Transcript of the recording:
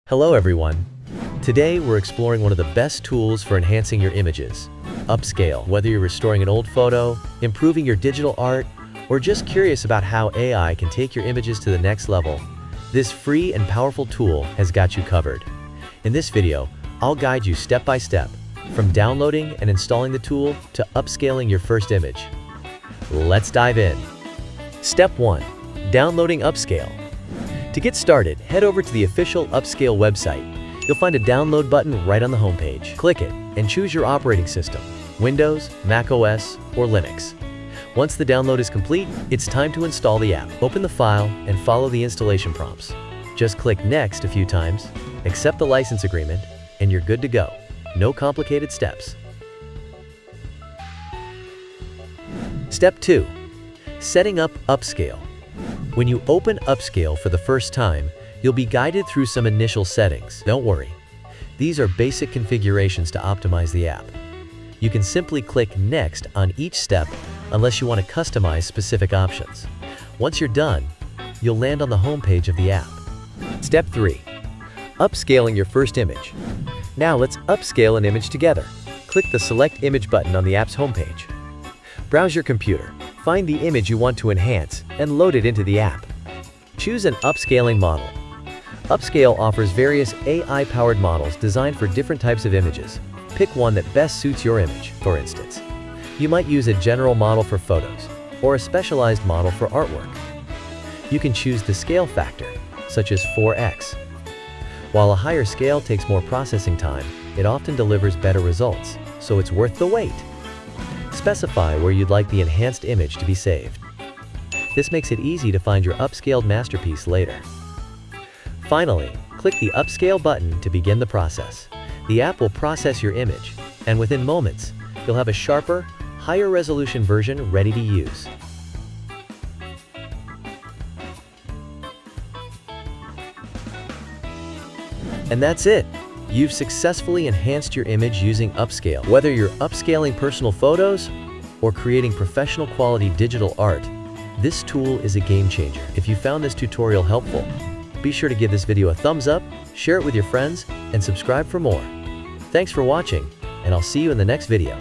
Hello everyone. Today we're exploring one of the best tools for enhancing your images, Upscale. Whether you're restoring an old photo, improving your digital art, or just curious about how AI can take your images to the next level, this free and powerful tool has got you covered. In this video, I'll guide you step by step, from downloading and installing the tool to upscaling your first image. Let's dive in. Step 1. Downloading Upscale. To get started, head over to the official Upscale website. You'll find a download button right on the homepage. Click it and choose your operating system, Windows, Mac OS, or Linux. Once the download is complete, it's time to install the app. Open the file and follow the installation prompts. Just click Next a few times, accept the license agreement, and you're good to go. No complicated steps. Step 2. Setting up Upscale. When you open Upscale for the first time, you'll be guided through some initial settings. Don't worry. These are basic configurations to optimize the app. You can simply click Next on each step unless you want to customize specific options. Once you're done, you'll land on the home page of the app. Step 3. Upscaling your first image. Now let's upscale an image together. Click the Select Image button on the app's homepage. Browse your computer, find the image you want to enhance, and load it into the app. Choose an upscaling model. Upscale offers various AI-powered models designed for different types of images. Pick one that best suits your image. For instance, you might use a general model for photos, or a specialized model for artwork. You can choose the scale factor, such as 4x. While a higher scale takes more processing time, it often delivers better results, so it's worth the wait. Specify where you'd like the enhanced image to be saved. This makes it easy to find your upscaled masterpiece later. Finally, click the Upscale button to begin the process. The app will process your image, and within moments, you'll have a sharper, higher resolution version ready to use. And that's it. You've successfully enhanced your image using Upscale. Whether you're upscaling personal photos or creating professional quality digital art, this tool is a game changer. If you found this tutorial helpful, be sure to give this video a thumbs up, share it with your friends, and subscribe for more. Thanks for watching, and I'll see you in the next video.